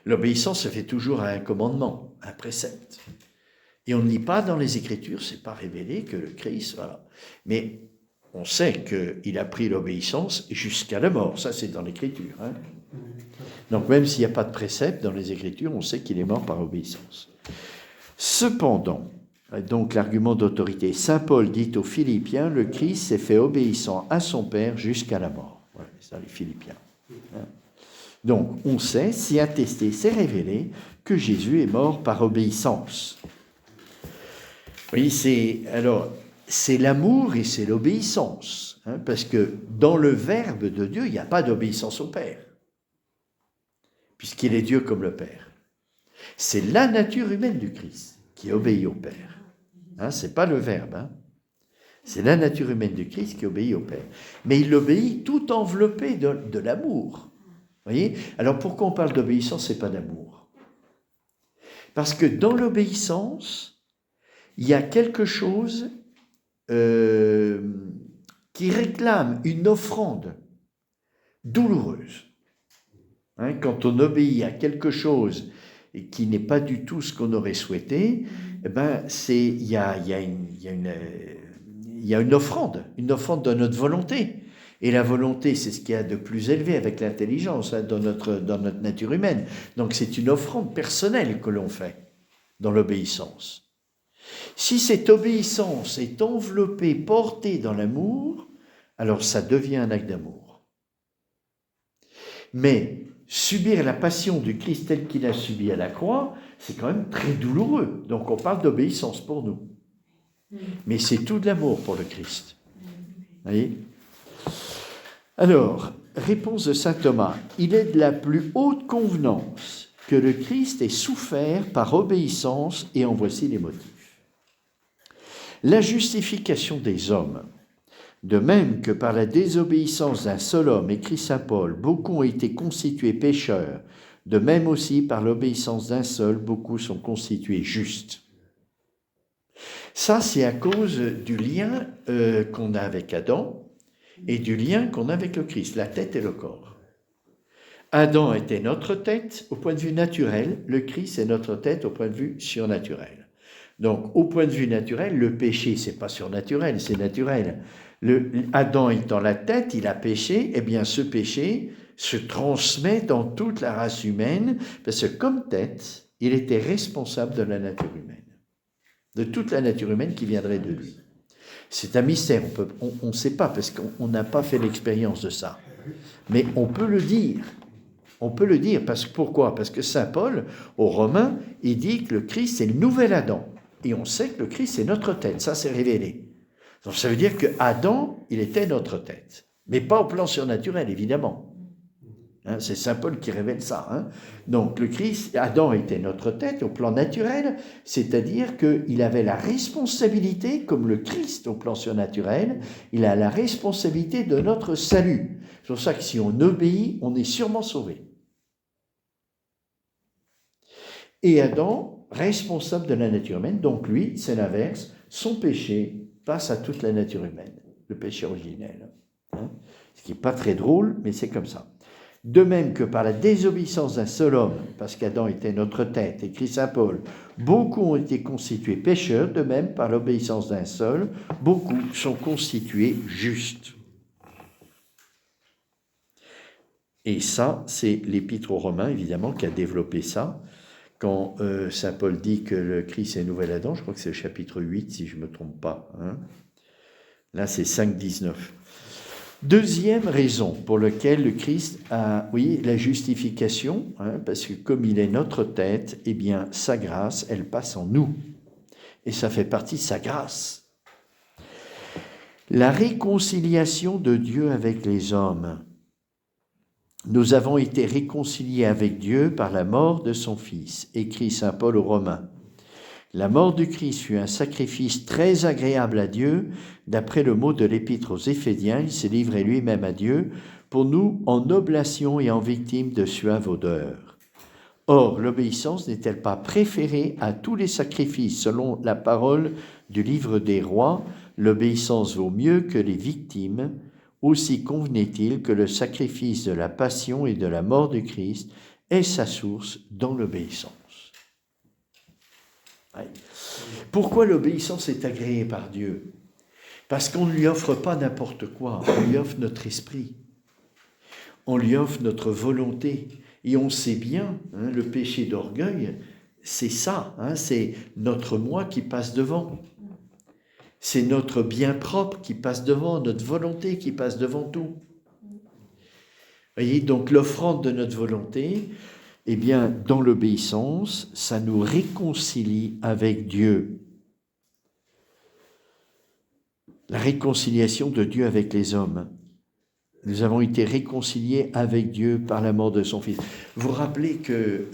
L'obéissance se fait toujours à un commandement, un précepte. Et on ne lit pas dans les Écritures, c'est pas révélé que le Christ, voilà. Mais on sait qu'il a pris l'obéissance jusqu'à la mort, ça c'est dans l'Écriture. Hein. Donc même s'il n'y a pas de précepte dans les Écritures, on sait qu'il est mort par obéissance. Cependant, donc l'argument d'autorité, saint Paul dit aux Philippiens, le Christ s'est fait obéissant à son Père jusqu'à la mort. Voilà, c'est ça les Philippiens. Hein. Donc on sait, c'est attesté, c'est révélé que Jésus est mort par obéissance. Oui, c'est l'amour et c'est l'obéissance. Hein, parce que dans le Verbe de Dieu, il n'y a pas d'obéissance au Père. Puisqu'il est Dieu comme le Père. C'est la nature humaine du Christ qui obéit au Père. Hein, ce n'est pas le Verbe. Hein. C'est la nature humaine du Christ qui obéit au Père. Mais il obéit tout enveloppé de l'amour. Voyez ? Alors pourquoi on parle d'obéissance, ce n'est pas d'amour ? Parce que dans l'obéissance, il y a quelque chose qui réclame une offrande douloureuse. Hein, quand on obéit à quelque chose qui n'est pas du tout ce qu'on aurait souhaité, eh ben il y a une offrande de notre volonté. Et la volonté, c'est ce qu'il y a de plus élevé avec l'intelligence hein, dans notre nature humaine. Donc c'est une offrande personnelle que l'on fait dans l'obéissance. Si cette obéissance est enveloppée, portée dans l'amour, alors ça devient un acte d'amour. Mais subir la passion du Christ telle qu'il a subi à la croix, c'est quand même très douloureux. Donc on parle d'obéissance pour nous. Mais c'est tout de l'amour pour le Christ. Vous voyez ? Alors, réponse de saint Thomas, il est de la plus haute convenance que le Christ ait souffert par obéissance et en voici les motifs. La justification des hommes, de même que par la désobéissance d'un seul homme, écrit saint Paul, beaucoup ont été constitués pécheurs, de même aussi par l'obéissance d'un seul, beaucoup sont constitués justes. Ça, c'est à cause du lien qu'on a avec Adam et du lien qu'on a avec le Christ, la tête et le corps. Adam était notre tête au point de vue naturel, le Christ est notre tête au point de vue surnaturel. Donc, au point de vue naturel, le péché, c'est pas surnaturel, c'est naturel. Adam étant la tête, il a péché, eh bien ce péché se transmet dans toute la race humaine, parce que comme tête, il était responsable de la nature humaine, de toute la nature humaine qui viendrait de lui. C'est un mystère, on ne sait pas, parce qu'on n'a pas fait l'expérience de ça. Mais on peut le dire. On peut le dire, pourquoi ? Parce que saint Paul, aux Romains, il dit que le Christ, c'est le nouvel Adam. Et on sait que le Christ, c'est notre tête, ça c'est révélé. Donc ça veut dire que Adam, il était notre tête. Mais pas au plan surnaturel, évidemment. Hein, c'est saint Paul qui révèle ça. Hein. Donc le Christ, Adam était notre tête au plan naturel, c'est-à-dire qu'il avait la responsabilité, comme le Christ au plan surnaturel, il a la responsabilité de notre salut. C'est pour ça que si on obéit, on est sûrement sauvé. Et Adam, responsable de la nature humaine, donc lui, c'est l'inverse, son péché passe à toute la nature humaine, le péché originel. Hein. Ce qui n'est pas très drôle, mais c'est comme ça. De même que par la désobéissance d'un seul homme, parce qu'Adam était notre tête, écrit saint Paul, beaucoup ont été constitués pécheurs, de même par l'obéissance d'un seul, beaucoup sont constitués justes. Et ça, c'est l'Épître aux Romains, évidemment, qui a développé ça. Quand saint Paul dit que le Christ est nouvel Adam, je crois que c'est le chapitre 8, si je ne me trompe pas. Hein. Là, c'est 5,19. Deuxième raison pour laquelle le Christ a, la justification, hein, parce que comme il est notre tête, eh bien, sa grâce, elle passe en nous. Et ça fait partie de sa grâce. La réconciliation de Dieu avec les hommes. Nous avons été réconciliés avec Dieu par la mort de son Fils, écrit saint Paul aux Romains. La mort du Christ fut un sacrifice très agréable à Dieu. D'après le mot de l'Épître aux Éphésiens, il s'est livré lui-même à Dieu pour nous en oblation et en victime de suave odeur. Or, l'obéissance n'est-elle pas préférée à tous les sacrifices? Selon la parole du livre des rois, l'obéissance vaut mieux que les victimes. Aussi convenait-il que le sacrifice de la passion et de la mort du Christ ait sa source dans l'obéissance. Ouais. Pourquoi l'obéissance est agréée par Dieu? Parce qu'on ne lui offre pas n'importe quoi, on lui offre notre esprit, on lui offre notre volonté. Et on sait bien, le péché d'orgueil, c'est ça, c'est notre moi qui passe devant. C'est notre bien propre qui passe devant, notre volonté qui passe devant tout. Voyez, donc l'offrande de notre volonté, eh bien, dans l'obéissance, ça nous réconcilie avec Dieu. La réconciliation de Dieu avec les hommes. Nous avons été réconciliés avec Dieu par la mort de son Fils. Vous vous rappelez que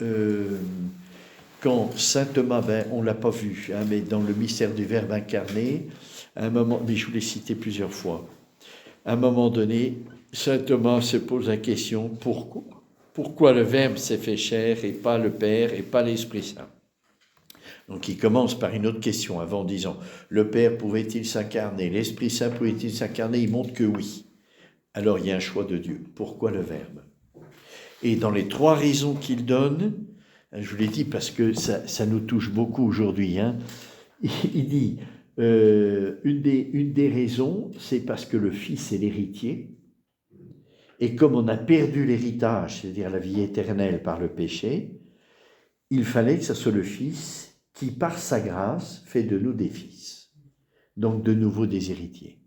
quand saint Thomas, on ne l'a pas vu, mais dans le mystère du Verbe incarné, à un moment, mais je vous l'ai cité plusieurs fois, à un moment donné, saint Thomas se pose la question, pourquoi le Verbe s'est fait chair et pas le Père et pas l'Esprit Saint? Donc il commence par une autre question avant, disant, le Père pouvait-il s'incarner? L'Esprit Saint pouvait-il s'incarner? Il montre que oui. Alors il y a un choix de Dieu. Pourquoi le Verbe? Et dans les 3 raisons qu'il donne, je vous l'ai dit parce que ça nous touche beaucoup aujourd'hui, il dit, une des raisons, c'est parce que le Fils est l'héritier, et comme on a perdu l'héritage, c'est-à-dire la vie éternelle par le péché, il fallait que ce soit le Fils qui, par sa grâce, fait de nous des fils, donc de nouveau des héritiers.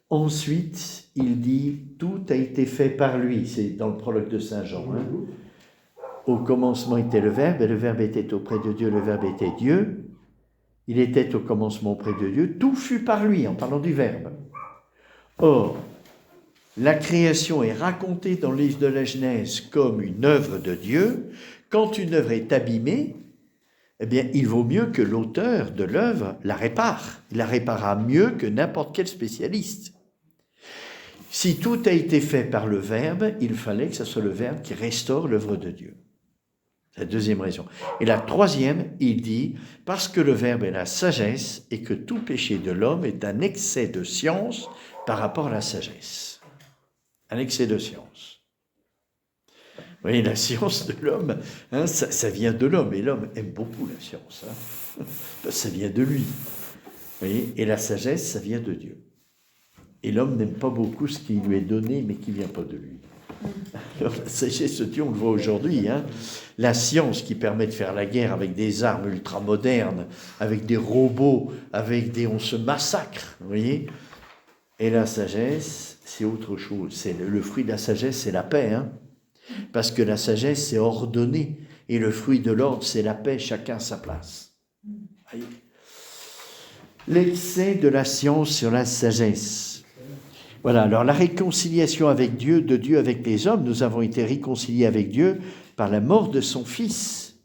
Ensuite, il dit, tout a été fait par lui, c'est dans le prologue de Saint Jean. Au commencement était le Verbe, et le Verbe était auprès de Dieu, le Verbe était Dieu. Il était au commencement auprès de Dieu, tout fut par lui, en parlant du Verbe. Or, la création est racontée dans le livre de la Genèse comme une œuvre de Dieu. Quand une œuvre est abîmée, eh bien, il vaut mieux que l'auteur de l'œuvre la répare. Il la réparera mieux que n'importe quel spécialiste. Si tout a été fait par le Verbe, il fallait que ce soit le Verbe qui restaure l'œuvre de Dieu. C'est la deuxième raison. Et la troisième, il dit, parce que le Verbe est la sagesse et que tout péché de l'homme est un excès de science par rapport à la sagesse. Un excès de science. Vous voyez, la science de l'homme, ça vient de l'homme, et l'homme aime beaucoup la science. Ça vient de lui. Vous voyez, et la sagesse, ça vient de Dieu. Et l'homme n'aime pas beaucoup ce qui lui est donné, mais qui ne vient pas de lui. Alors, la sagesse de Dieu, on le voit aujourd'hui. La science qui permet de faire la guerre avec des armes ultramodernes, avec des robots, on se massacre, vous voyez. Et la sagesse, c'est autre chose. C'est le fruit de la sagesse, c'est la paix. Parce que la sagesse, c'est ordonné. Et le fruit de l'ordre, c'est la paix, chacun à sa place. Voyez. L'excès de la science sur la sagesse. Voilà, alors la réconciliation avec Dieu, de Dieu avec les hommes, nous avons été réconciliés avec Dieu par la mort de son Fils.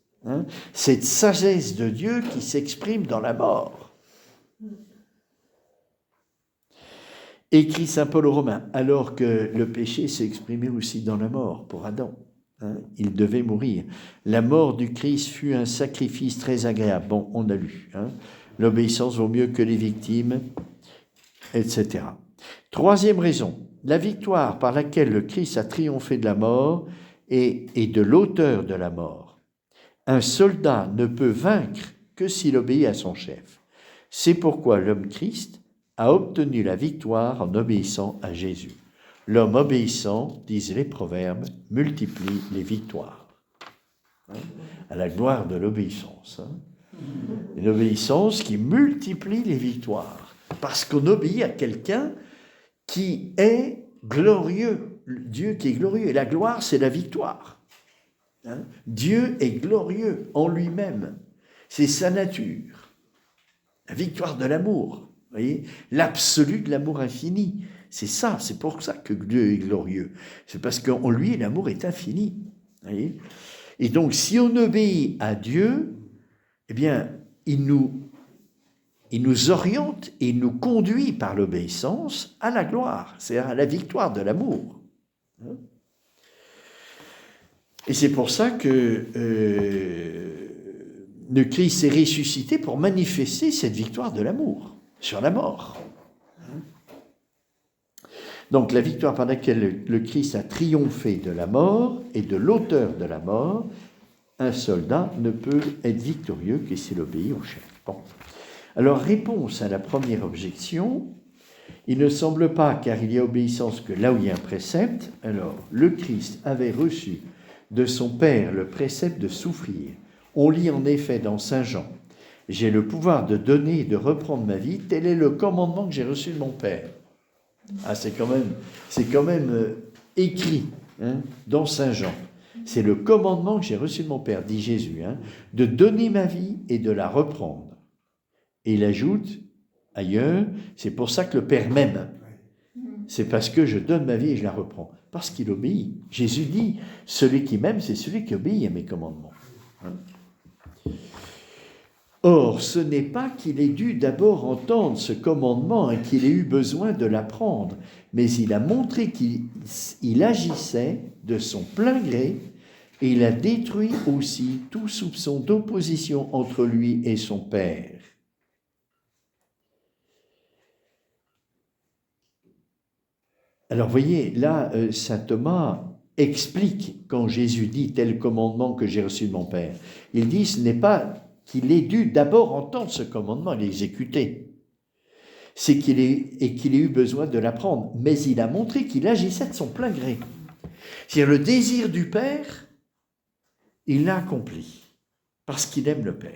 Cette sagesse de Dieu qui s'exprime dans la mort. Écrit saint Paul aux Romains, alors que le péché s'est exprimé aussi dans la mort pour Adam. Il devait mourir. La mort du Christ fut un sacrifice très agréable. Bon, on a lu. L'obéissance vaut mieux que les victimes, etc. Troisième raison, la victoire par laquelle le Christ a triomphé de la mort et de l'auteur de la mort. Un soldat ne peut vaincre que s'il obéit à son chef. C'est pourquoi l'homme Christ a obtenu la victoire en obéissant à Jésus. L'homme obéissant, disent les proverbes, multiplie les victoires. À la gloire de l'obéissance. Une obéissance qui multiplie les victoires. Parce qu'on obéit à quelqu'un qui est glorieux. Dieu qui est glorieux. Et la gloire, c'est la victoire. Dieu est glorieux en lui-même. C'est sa nature. La victoire de l'amour. Vous voyez, l'absolu de l'amour infini. C'est ça, c'est pour ça que Dieu est glorieux. C'est parce qu'en lui, l'amour est infini. Vous voyez. Et donc, si on obéit à Dieu, eh bien, il nous oriente et il nous conduit par l'obéissance à la gloire, c'est-à-dire à la victoire de l'amour. Et c'est pour ça que le Christ est ressuscité pour manifester cette victoire de l'amour sur la mort. Donc la victoire par laquelle le Christ a triomphé de la mort et de l'auteur de la mort, un soldat ne peut être victorieux que s'il obéit au chef. Bon. Alors, réponse à la première objection, il ne semble pas, car il y a obéissance que là où il y a un précepte. Alors, le Christ avait reçu de son Père le précepte de souffrir. On lit en effet dans Saint Jean, « J'ai le pouvoir de donner et de reprendre ma vie, tel est le commandement que j'ai reçu de mon Père. » Ah, c'est quand même écrit dans Saint Jean. C'est le commandement que j'ai reçu de mon Père, dit Jésus, de donner ma vie et de la reprendre. Et il ajoute ailleurs, c'est pour ça que le Père m'aime. C'est parce que je donne ma vie et je la reprends. Parce qu'il obéit. Jésus dit, celui qui m'aime, c'est celui qui obéit à mes commandements. Or, ce n'est pas qu'il ait dû d'abord entendre ce commandement et qu'il ait eu besoin de l'apprendre, mais il a montré qu'il agissait de son plein gré et il a détruit aussi tout soupçon d'opposition entre lui et son Père. Alors, voyez, là, saint Thomas explique quand Jésus dit « tel commandement que j'ai reçu de mon Père ». Il dit « ce n'est pas qu'il ait dû d'abord entendre ce commandement et l'exécuter, c'est qu'il ait eu besoin de l'apprendre, mais il a montré qu'il agissait de son plein gré. » C'est-à-dire le désir du Père, il l'a accompli, parce qu'il aime le Père.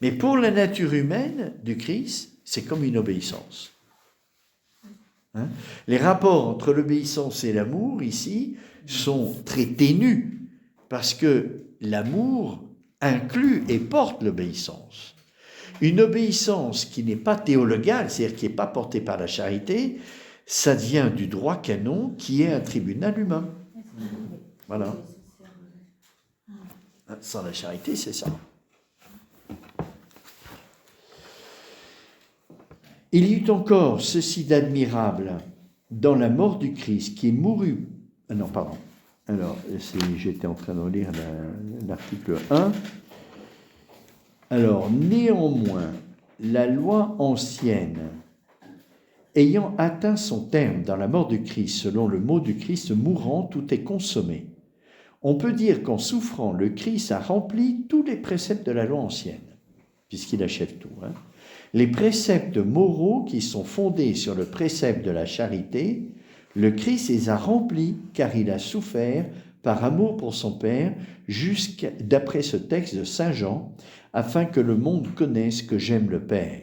Mais pour la nature humaine du Christ, c'est comme une obéissance. Les rapports entre l'obéissance et l'amour, ici, sont très ténus, parce que l'amour inclut et porte l'obéissance. Une obéissance qui n'est pas théologale, c'est-à-dire qui n'est pas portée par la charité, ça vient du droit canon qui est un tribunal humain. Voilà. Sans la charité, c'est ça. Il y eut encore ceci d'admirable dans la mort du Christ qui mourut. Non, pardon. Alors, j'étais en train de relire l'article 1. Alors, néanmoins, la loi ancienne, ayant atteint son terme dans la mort du Christ, selon le mot du Christ, mourant, tout est consommé. On peut dire qu'en souffrant, le Christ a rempli tous les préceptes de la loi ancienne, puisqu'il achève tout. Les préceptes moraux qui sont fondés sur le précepte de la charité, le Christ les a remplis car il a souffert par amour pour son Père, d'après ce texte de Saint Jean, afin que le monde connaisse que j'aime le Père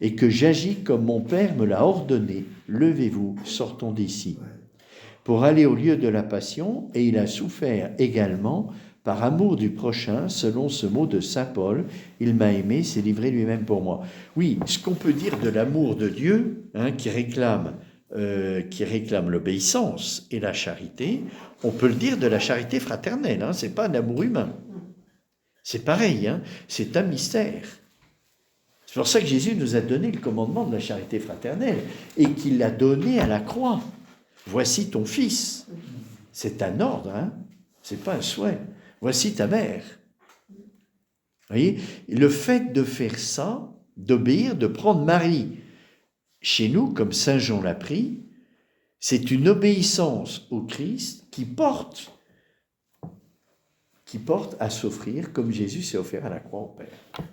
et que j'agis comme mon Père me l'a ordonné. Levez-vous, sortons d'ici. Pour aller au lieu de la passion, et il a souffert également par amour du prochain, selon ce mot de saint Paul, il m'a aimé, s'est livré lui-même pour moi. Oui, ce qu'on peut dire de l'amour de Dieu, qui réclame l'obéissance et la charité, on peut le dire de la charité fraternelle, c'est pas un amour humain. C'est pareil, c'est un mystère. C'est pour ça que Jésus nous a donné le commandement de la charité fraternelle et qu'il l'a donné à la croix. Voici ton fils. C'est un ordre, c'est pas un souhait. Voici ta mère. Vous voyez, le fait de faire ça, d'obéir, de prendre Marie chez nous, comme Saint Jean l'a pris, c'est une obéissance au Christ qui porte à s'offrir comme Jésus s'est offert à la croix au Père.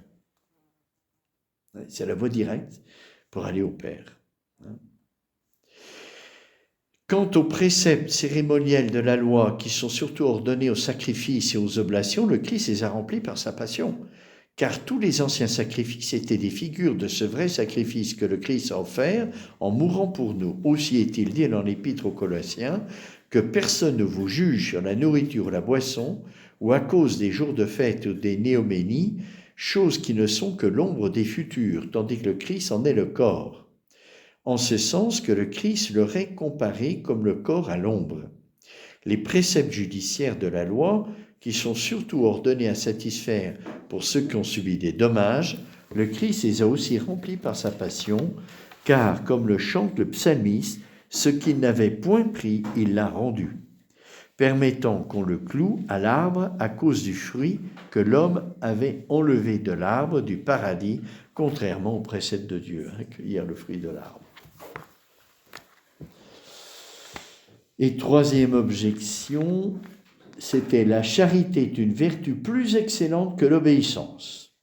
C'est la voie directe pour aller au Père. Quant aux préceptes cérémoniels de la loi qui sont surtout ordonnés aux sacrifices et aux oblations, le Christ les a remplis par sa passion. Car tous les anciens sacrifices étaient des figures de ce vrai sacrifice que le Christ a offert en mourant pour nous. Aussi est-il dit dans l'Épître aux Colossiens que personne ne vous juge sur la nourriture ou la boisson ou à cause des jours de fête ou des néoménies, choses qui ne sont que l'ombre des futurs, tandis que le Christ en est le corps. En ce sens que le Christ leur est comparé comme le corps à l'ombre. Les préceptes judiciaires de la loi qui sont surtout ordonnés à satisfaire pour ceux qui ont subi des dommages, le Christ les a aussi remplis par sa passion, car, comme le chante le psalmiste, ce qu'il n'avait point pris, il l'a rendu, permettant qu'on le cloue à l'arbre à cause du fruit que l'homme avait enlevé de l'arbre du paradis, contrairement au précepte de Dieu, cueillir le fruit de l'arbre. Et troisième objection, c'était la charité est une vertu plus excellente que l'obéissance.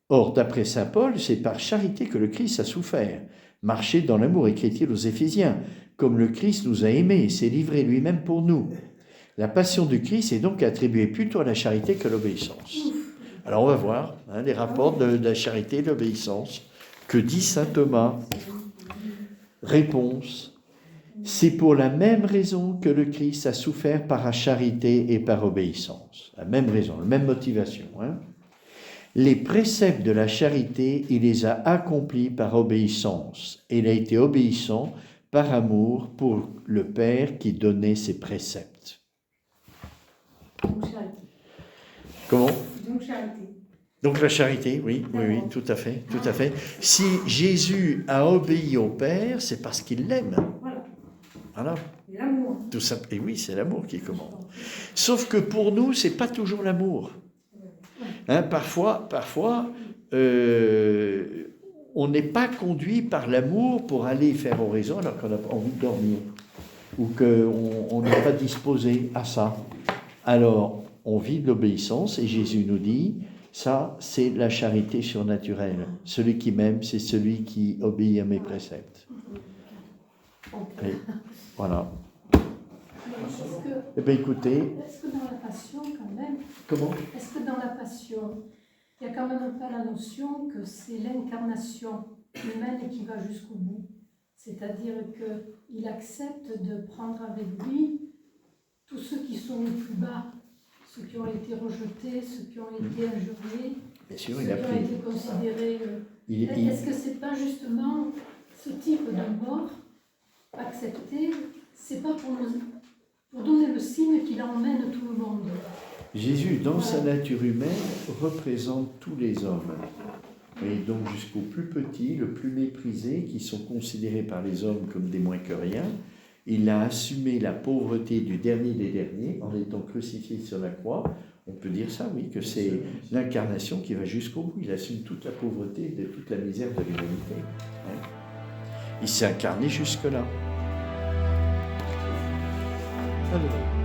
Or, d'après saint Paul, c'est par charité que le Christ a souffert. Marcher dans l'amour, écrit-il aux Éphésiens, comme le Christ nous a aimés et s'est livré lui-même pour nous. La passion du Christ est donc attribuée plutôt à la charité que à l'obéissance. Alors on va voir les rapports de la charité et de l'obéissance. Que dit saint Thomas? Réponse. C'est pour la même raison que le Christ a souffert par la charité et par obéissance. La même raison, la même motivation. Les préceptes de la charité, il les a accomplis par obéissance. Et il a été obéissant par amour pour le Père qui donnait ses préceptes. Donc charité. Comment? Donc charité. Donc la charité, oui, tout à fait, tout à fait. Si Jésus a obéi au Père, c'est parce qu'il l'aime. Voilà. Et l'amour. Tout ça, et oui, c'est l'amour qui commande. Sauf que pour nous, c'est pas toujours l'amour. Parfois, on n'est pas conduit par l'amour pour aller faire oraison alors qu'on a envie de dormir ou qu'on n'est pas disposé à ça. Alors, on vit de l'obéissance et Jésus nous dit, ça, c'est la charité surnaturelle. Celui qui m'aime, c'est celui qui obéit à mes préceptes. Et voilà. Eh bien, écoutez. Est-ce que dans la passion, quand même, Comment? est-ce que dans la passion, il y a quand même pas la notion que c'est l'incarnation humaine qui va jusqu'au bout? C'est-à-dire qu'il accepte de prendre avec lui tous ceux qui sont au plus bas, ceux qui ont été rejetés, ceux qui ont été injuriés, Bien sûr, ceux il a qui ont pris. été considérés. Est-ce que c'est pas justement ce type de mort accepté, c'est pas pour donner le signe qu'il emmène tout le monde? Jésus, dans sa nature humaine, représente tous les hommes. Et donc jusqu'au plus petit, le plus méprisé, qui sont considérés par les hommes comme des moins que rien, il a assumé la pauvreté du dernier des derniers en étant crucifié sur la croix. On peut dire ça, oui, que c'est l'incarnation qui va jusqu'au bout. Il assume toute la pauvreté, de toute la misère de l'humanité. Il s'est incarné jusque-là. Alors,